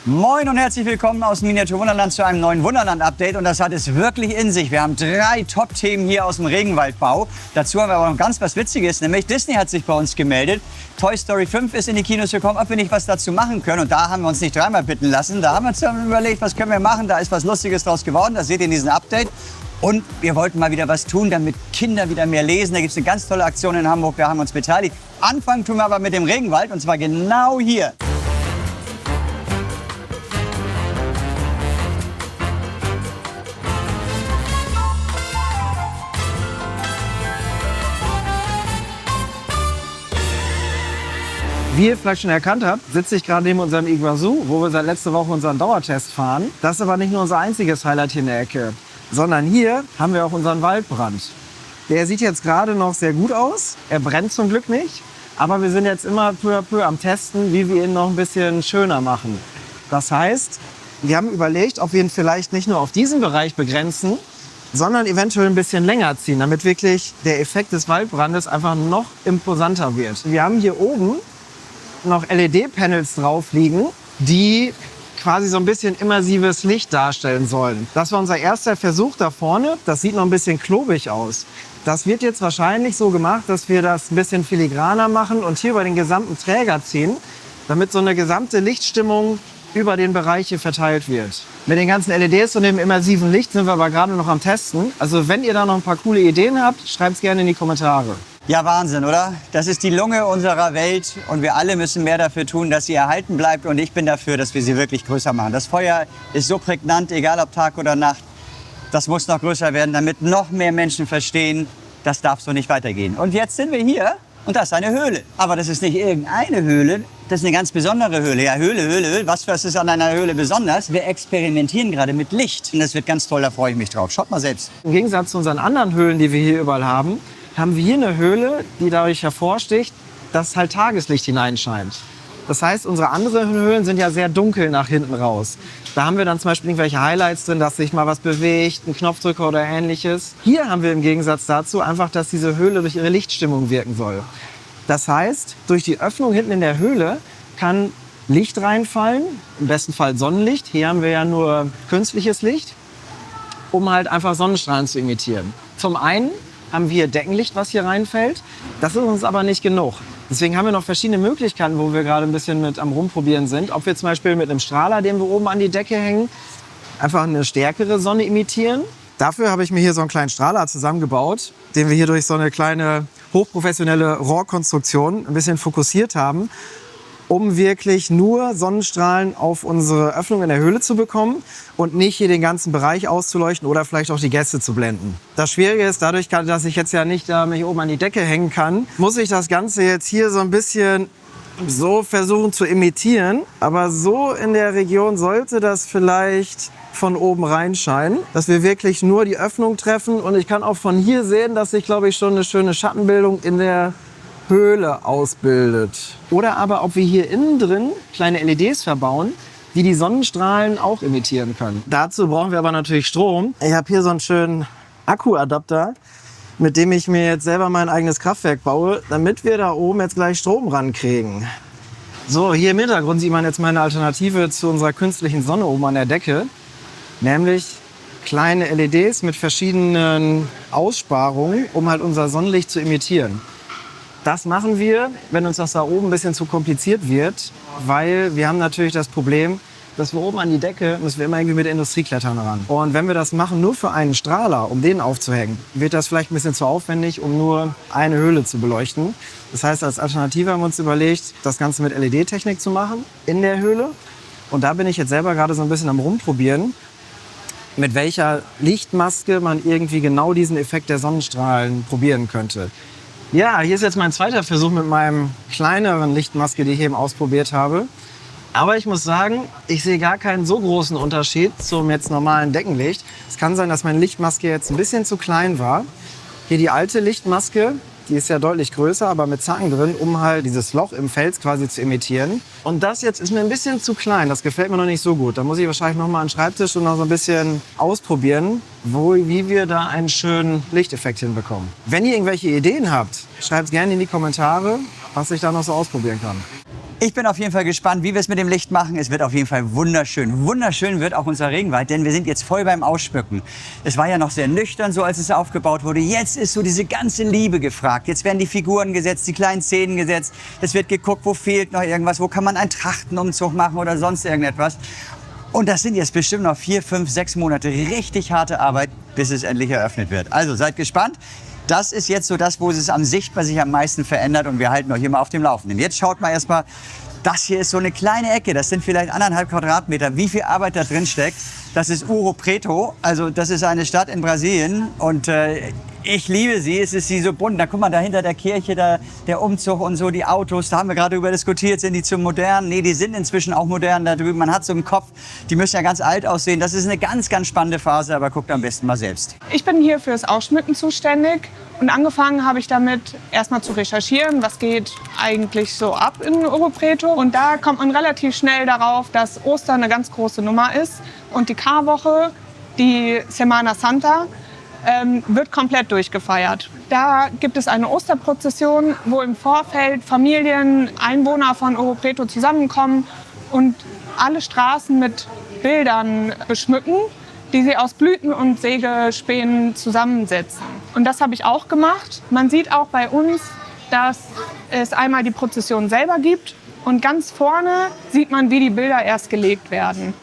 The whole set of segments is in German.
Moin und herzlich willkommen aus dem Miniatur Wunderland zu einem neuen Wunderland-Update. Und das hat es wirklich in sich. Wir haben 3 Top-Themen hier aus dem Regenwaldbau. Dazu haben wir aber noch ganz was Witziges, nämlich Disney hat sich bei uns gemeldet. Toy Story 5 ist in die Kinos gekommen, ob wir nicht was dazu machen können. Und da haben wir uns nicht dreimal bitten lassen. Da haben wir uns dann überlegt, was können wir machen. Da ist was Lustiges draus geworden. Das seht ihr in diesem Update. Und wir wollten mal wieder was tun, damit Kinder wieder mehr lesen. Da gibt es eine ganz tolle Aktion in Hamburg. Wir haben uns beteiligt. Anfangen tun wir aber mit dem Regenwald, und zwar genau hier. Wie ihr vielleicht schon erkannt habt, sitze ich gerade neben unserem Iguazu, wo wir seit letzter Woche unseren Dauertest fahren. Das ist aber nicht nur unser einziges Highlight hier in der Ecke, sondern hier haben wir auch unseren Waldbrand. Der sieht jetzt gerade noch sehr gut aus. Er brennt zum Glück nicht, aber wir sind jetzt immer peu à peu am Testen, wie wir ihn noch ein bisschen schöner machen. Das heißt, wir haben überlegt, ob wir ihn vielleicht nicht nur auf diesen Bereich begrenzen, sondern eventuell ein bisschen länger ziehen, damit wirklich der Effekt des Waldbrandes einfach noch imposanter wird. Wir haben hier oben noch LED-Panels drauf liegen, die quasi so ein bisschen immersives Licht darstellen sollen. Das war unser erster Versuch da vorne. Das sieht noch ein bisschen klobig aus. Das wird jetzt wahrscheinlich so gemacht, dass wir das ein bisschen filigraner machen und hier über den gesamten Träger ziehen, damit so eine gesamte Lichtstimmung über den Bereich hier verteilt wird. Mit den ganzen LEDs und dem immersiven Licht sind wir aber gerade noch am Testen. Also wenn ihr da noch ein paar coole Ideen habt, schreibt es gerne in die Kommentare. Ja, Wahnsinn, oder? Das ist die Lunge unserer Welt und wir alle müssen mehr dafür tun, dass sie erhalten bleibt. Und ich bin dafür, dass wir sie wirklich größer machen. Das Feuer ist so prägnant, egal ob Tag oder Nacht. Das muss noch größer werden, damit noch mehr Menschen verstehen, das darf so nicht weitergehen. Und jetzt sind wir hier und das ist eine Höhle. Aber das ist nicht irgendeine Höhle, das ist eine ganz besondere Höhle. Ja, Höhle. Was ist an einer Höhle besonders? Wir experimentieren gerade mit Licht. Und das wird ganz toll, da freue ich mich drauf. Schaut mal selbst. Im Gegensatz zu unseren anderen Höhlen, die wir hier überall haben wir hier eine Höhle, die dadurch hervorsticht, dass halt Tageslicht hineinscheint. Das heißt, unsere anderen Höhlen sind ja sehr dunkel nach hinten raus. Da haben wir dann zum Beispiel irgendwelche Highlights drin, dass sich mal was bewegt, ein Knopfdrücker oder ähnliches. Hier haben wir im Gegensatz dazu einfach, dass diese Höhle durch ihre Lichtstimmung wirken soll. Das heißt, durch die Öffnung hinten in der Höhle kann Licht reinfallen, im besten Fall Sonnenlicht. Hier haben wir ja nur künstliches Licht, um halt einfach Sonnenstrahlen zu imitieren. Zum einen haben wir Deckenlicht, was hier reinfällt. Das ist uns aber nicht genug. Deswegen haben wir noch verschiedene Möglichkeiten, wo wir gerade ein bisschen mit am Rumprobieren sind. Ob wir zum Beispiel mit einem Strahler, den wir oben an die Decke hängen, einfach eine stärkere Sonne imitieren. Dafür habe ich mir hier so einen kleinen Strahler zusammengebaut, den wir hier durch so eine kleine hochprofessionelle Rohrkonstruktion ein bisschen fokussiert haben, um wirklich nur Sonnenstrahlen auf unsere Öffnung in der Höhle zu bekommen und nicht hier den ganzen Bereich auszuleuchten oder vielleicht auch die Gäste zu blenden. Das Schwierige ist, dadurch, dass ich jetzt ja nicht mich oben an die Decke hängen kann, muss ich das Ganze jetzt hier so ein bisschen so versuchen zu imitieren. Aber so in der Region sollte das vielleicht von oben reinscheinen, dass wir wirklich nur die Öffnung treffen. Und ich kann auch von hier sehen, dass sich, glaube ich, schon eine schöne Schattenbildung in der Höhle ausbildet. Oder aber, ob wir hier innen drin kleine LEDs verbauen, die die Sonnenstrahlen auch imitieren können. Dazu brauchen wir aber natürlich Strom. Ich habe hier so einen schönen Akkuadapter, mit dem ich mir jetzt selber mein eigenes Kraftwerk baue, damit wir da oben jetzt gleich Strom rankriegen. So, hier im Hintergrund sieht man jetzt meine Alternative zu unserer künstlichen Sonne oben an der Decke, nämlich kleine LEDs mit verschiedenen Aussparungen, um halt unser Sonnenlicht zu imitieren. Das machen wir, wenn uns das da oben ein bisschen zu kompliziert wird, weil wir haben natürlich das Problem, dass wir oben an die Decke müssen wir immer irgendwie mit Industrieklettern ran. Und wenn wir das machen nur für einen Strahler, um den aufzuhängen, wird das vielleicht ein bisschen zu aufwendig, um nur eine Höhle zu beleuchten. Das heißt, als Alternative haben wir uns überlegt, das Ganze mit LED-Technik zu machen in der Höhle. Und da bin ich jetzt selber gerade so ein bisschen am Rumprobieren, mit welcher Lichtmaske man irgendwie genau diesen Effekt der Sonnenstrahlen probieren könnte. Ja, hier ist jetzt mein zweiter Versuch mit meinem kleineren Lichtmaske, die ich eben ausprobiert habe. Aber ich muss sagen, ich sehe gar keinen so großen Unterschied zum jetzt normalen Deckenlicht. Es kann sein, dass meine Lichtmaske jetzt ein bisschen zu klein war. Hier die alte Lichtmaske, die ist ja deutlich größer, aber mit Zacken drin, um halt dieses Loch im Fels quasi zu imitieren. Und das jetzt ist mir ein bisschen zu klein, das gefällt mir noch nicht so gut. Da muss ich wahrscheinlich noch mal an den Schreibtisch und noch so ein bisschen ausprobieren, wie wir da einen schönen Lichteffekt hinbekommen. Wenn ihr irgendwelche Ideen habt, schreibt es gerne in die Kommentare, was ich da noch so ausprobieren kann. Ich bin auf jeden Fall gespannt, wie wir es mit dem Licht machen. Es wird auf jeden Fall wunderschön. Wunderschön wird auch unser Regenwald, denn wir sind jetzt voll beim Ausschmücken. Es war ja noch sehr nüchtern, so als es aufgebaut wurde. Jetzt ist so diese ganze Liebe gefragt. Jetzt werden die Figuren gesetzt, die kleinen Szenen gesetzt. Es wird geguckt, wo fehlt noch irgendwas, wo kann man einen Trachtenumzug machen oder sonst irgendetwas. Und das sind jetzt bestimmt noch 4, 5, 6 Monate richtig harte Arbeit, bis es endlich eröffnet wird. Also seid gespannt. Das ist jetzt so das, wo es am sichtbar sich am meisten verändert und wir halten euch immer auf dem Laufenden. Jetzt schaut mal erstmal, das hier ist so eine kleine Ecke, das sind vielleicht 1,5 Quadratmeter. Wie viel Arbeit da drin steckt, das ist Ouro Preto, also das ist eine Stadt in Brasilien und ich liebe sie, es ist sie so bunt. Da guck mal, da hinter der Kirche, da, der Umzug und so, die Autos, da haben wir gerade über diskutiert, sind die zu modern? Nee, die sind inzwischen auch modern da drüben. Man hat so im Kopf, die müssen ja ganz alt aussehen. Das ist eine ganz, ganz spannende Phase, aber guckt am besten mal selbst. Ich bin hier fürs Ausschmücken zuständig und angefangen habe ich damit erstmal zu recherchieren, was geht eigentlich so ab in Ouro Preto. Und da kommt man relativ schnell darauf, dass Ostern eine ganz große Nummer ist und die Karwoche, die Semana Santa, wird komplett durchgefeiert. Da gibt es eine Osterprozession, wo im Vorfeld Familien, Einwohner von Ouro Preto zusammenkommen und alle Straßen mit Bildern beschmücken, die sie aus Blüten und Sägespänen zusammensetzen. Und das habe ich auch gemacht. Man sieht auch bei uns, dass es einmal die Prozession selber gibt und ganz vorne sieht man, wie die Bilder erst gelegt werden.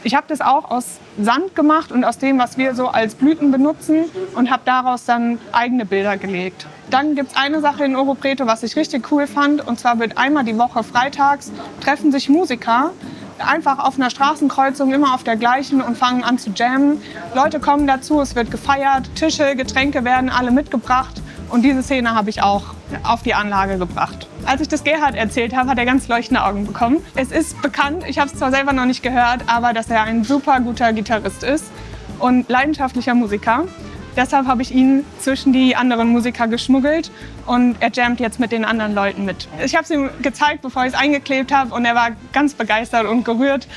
Ich habe das auch aus Sand gemacht und aus dem, was wir so als Blüten benutzen und habe daraus dann eigene Bilder gelegt. Dann gibt es eine Sache in Ouro Preto, was ich richtig cool fand, und zwar wird einmal die Woche freitags treffen sich Musiker einfach auf einer Straßenkreuzung, immer auf der gleichen und fangen an zu jammen. Leute kommen dazu, es wird gefeiert, Tische, Getränke werden alle mitgebracht und diese Szene habe ich auch auf die Anlage gebracht. Als ich das Gerhard erzählt habe, hat er ganz leuchtende Augen bekommen. Es ist bekannt, ich habe es zwar selber noch nicht gehört, aber dass er ein super guter Gitarrist ist und leidenschaftlicher Musiker. Deshalb habe ich ihn zwischen die anderen Musiker geschmuggelt und er jammt jetzt mit den anderen Leuten mit. Ich habe es ihm gezeigt, bevor ich es eingeklebt habe, und er war ganz begeistert und gerührt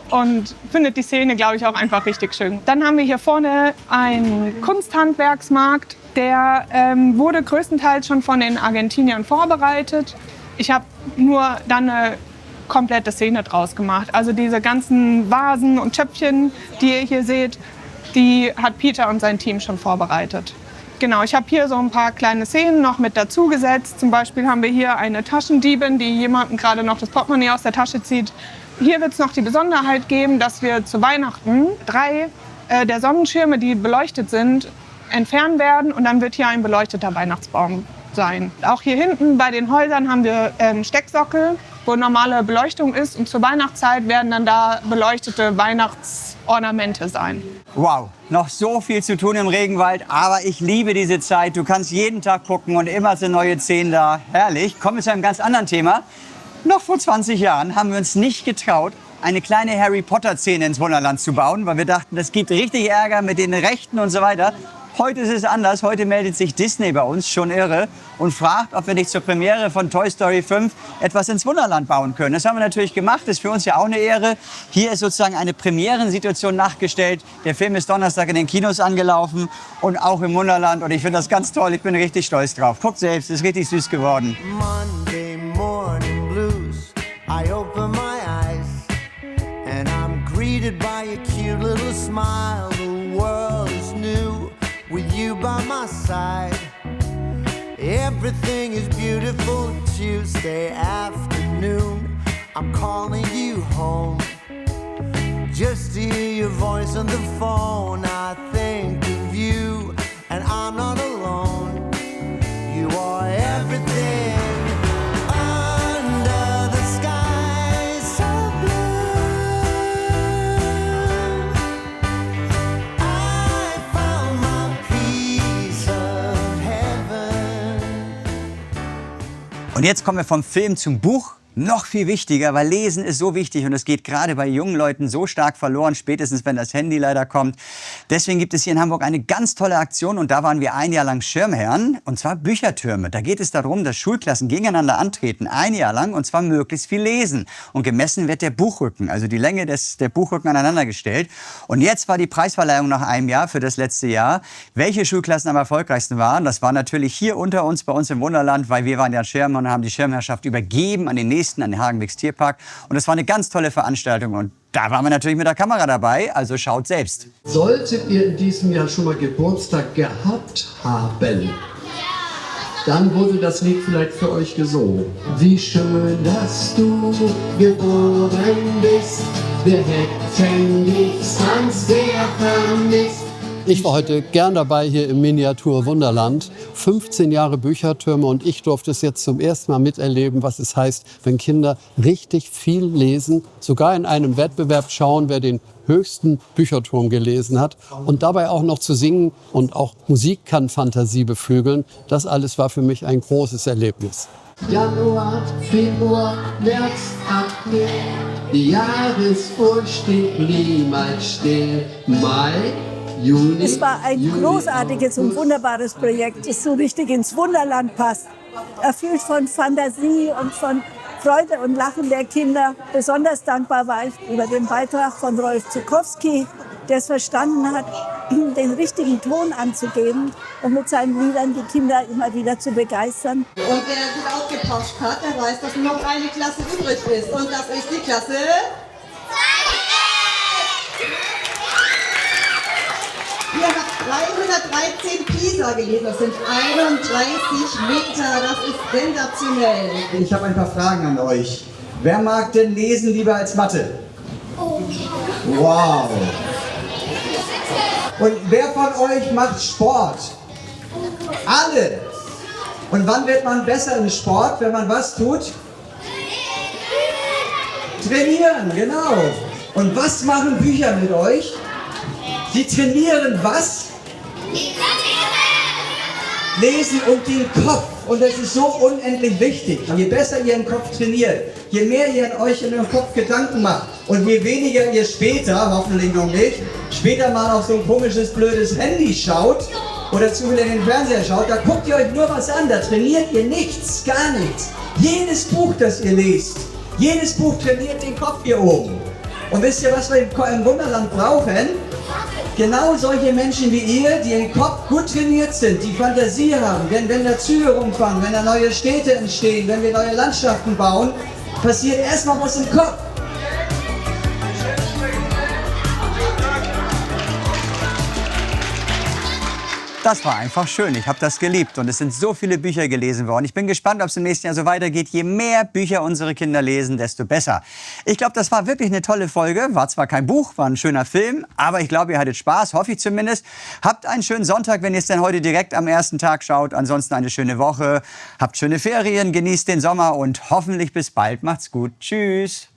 und findet die Szene, glaube ich, auch einfach richtig schön. Dann haben wir hier vorne einen Kunsthandwerksmarkt. Der wurde größtenteils schon von den Argentiniern vorbereitet. Ich habe nur dann eine komplette Szene draus gemacht. Also diese ganzen Vasen und Töpfchen, die ihr hier seht, die hat Peter und sein Team schon vorbereitet. Genau, ich habe hier so ein paar kleine Szenen noch mit dazu gesetzt. Zum Beispiel haben wir hier eine Taschendiebin, die jemandem gerade noch das Portemonnaie aus der Tasche zieht. Hier wird es noch die Besonderheit geben, dass wir zu Weihnachten 3 der Sonnenschirme, die beleuchtet sind, entfernen werden und dann wird hier ein beleuchteter Weihnachtsbaum sein. Auch hier hinten bei den Häusern haben wir Stecksockel, wo normale Beleuchtung ist, und zur Weihnachtszeit werden dann da beleuchtete Weihnachtsornamente sein. Wow, noch so viel zu tun im Regenwald, aber ich liebe diese Zeit. Du kannst jeden Tag gucken und immer sind neue Szenen da. Herrlich. Kommen wir zu einem ganz anderen Thema. Noch vor 20 Jahren haben wir uns nicht getraut, eine kleine Harry-Potter-Szene ins Wunderland zu bauen, weil wir dachten, das gibt richtig Ärger mit den Rechten und so weiter. Heute ist es anders. Heute meldet sich Disney bei uns, schon irre, und fragt, ob wir nicht zur Premiere von Toy Story 5 etwas ins Wunderland bauen können. Das haben wir natürlich gemacht. Das ist für uns ja auch eine Ehre. Hier ist sozusagen eine Premierensituation nachgestellt. Der Film ist Donnerstag in den Kinos angelaufen und auch im Wunderland. Und ich finde das ganz toll. Ich bin richtig stolz drauf. Guckt selbst, ist richtig süß geworden. Monday morning blues. I open my eyes and I'm greeted by a cute little smile. The world is new with you by my side. Everything is beautiful. Tuesday afternoon, I'm calling you home just to hear your voice on the phone. I think of you and I'm not alone. You are everything under the sky so blue. I found my piece of heaven. Und jetzt kommen wir vom Film zum Buch. noch viel wichtiger, weil Lesen ist so wichtig und es geht gerade bei jungen Leuten so stark verloren, spätestens wenn das Handy leider kommt. Deswegen gibt es hier in Hamburg eine ganz tolle Aktion und da waren wir ein Jahr lang Schirmherren, und zwar Büchertürme. Da geht es darum, dass Schulklassen gegeneinander antreten, ein Jahr lang, und zwar möglichst viel lesen. Und gemessen wird der Buchrücken, also die Länge der Buchrücken aneinander gestellt. Und jetzt war die Preisverleihung nach einem Jahr für das letzte Jahr. Welche Schulklassen am erfolgreichsten waren, das war natürlich hier unter uns, bei uns im Wunderland, weil wir waren ja Schirmherren und haben die Schirmherrschaft übergeben an den nächsten, an den Hagenbecks Tierpark. Und das war eine ganz tolle Veranstaltung und da waren wir natürlich mit der Kamera dabei, also schaut selbst. Solltet ihr in diesem Jahr schon mal Geburtstag gehabt haben, dann wurde das Lied vielleicht für euch gesungen. Wie schön, dass du geboren bist, wir hätten dich sonst sehr vermisst. Ich war heute gern dabei hier im Miniatur Wunderland. 15 Jahre Büchertürme und ich durfte es jetzt zum ersten Mal miterleben, was es heißt, wenn Kinder richtig viel lesen, sogar in einem Wettbewerb schauen, wer den höchsten Bücherturm gelesen hat und dabei auch noch zu singen und auch Musik kann Fantasie beflügeln. Das alles war für mich ein großes Erlebnis. Januar, Februar, März, April, die Jahresuhr steht niemals still. Mai, Juni, es war ein großartiges und wunderbares Projekt, das so richtig ins Wunderland passt. Erfüllt von Fantasie und von Freude und Lachen der Kinder. Besonders dankbar war ich über den Beitrag von Rolf Zukowski, der es verstanden hat, den richtigen Ton anzugeben und mit seinen Liedern die Kinder immer wieder zu begeistern. Und wer gut aufgepasst hat, der weiß, dass nur noch eine Klasse übrig ist. Und das ist die Klasse... Ihr habt 313 Pisa gelesen, das sind 31 Meter, das ist sensationell. Ich habe ein paar Fragen an euch. Wer mag denn lesen lieber als Mathe? Wow. Und wer von euch macht Sport? Alle. Und wann wird man besser im Sport, wenn man was tut? Trainieren, genau. Und was machen Bücher mit euch? Die trainieren was? Lesen und den Kopf. Und das ist so unendlich wichtig. Je besser ihr den Kopf trainiert, je mehr ihr in euch in eurem Kopf Gedanken macht und je weniger ihr später, hoffentlich noch nicht, später mal auf so ein komisches, blödes Handy schaut oder zu viel in den Fernseher schaut, da guckt ihr euch nur was an, da trainiert ihr nichts, gar nichts. Jedes Buch, das ihr lest, jedes Buch trainiert den Kopf hier oben. Und wisst ihr, was wir im Wunderland brauchen? Genau solche Menschen wie ihr, die im Kopf gut trainiert sind, die Fantasie haben. Wenn da Züge rumfahren, wenn da neue Städte entstehen, wenn wir neue Landschaften bauen, passiert erstmal was im Kopf. Das war einfach schön. Ich habe das geliebt und es sind so viele Bücher gelesen worden. Ich bin gespannt, ob es im nächsten Jahr so weitergeht. Je mehr Bücher unsere Kinder lesen, desto besser. Ich glaube, das war wirklich eine tolle Folge. War zwar kein Buch, war ein schöner Film, aber ich glaube, ihr hattet Spaß, hoffe ich zumindest. Habt einen schönen Sonntag, wenn ihr es denn heute direkt am ersten Tag schaut. Ansonsten eine schöne Woche. Habt schöne Ferien, genießt den Sommer und hoffentlich bis bald. Macht's gut. Tschüss.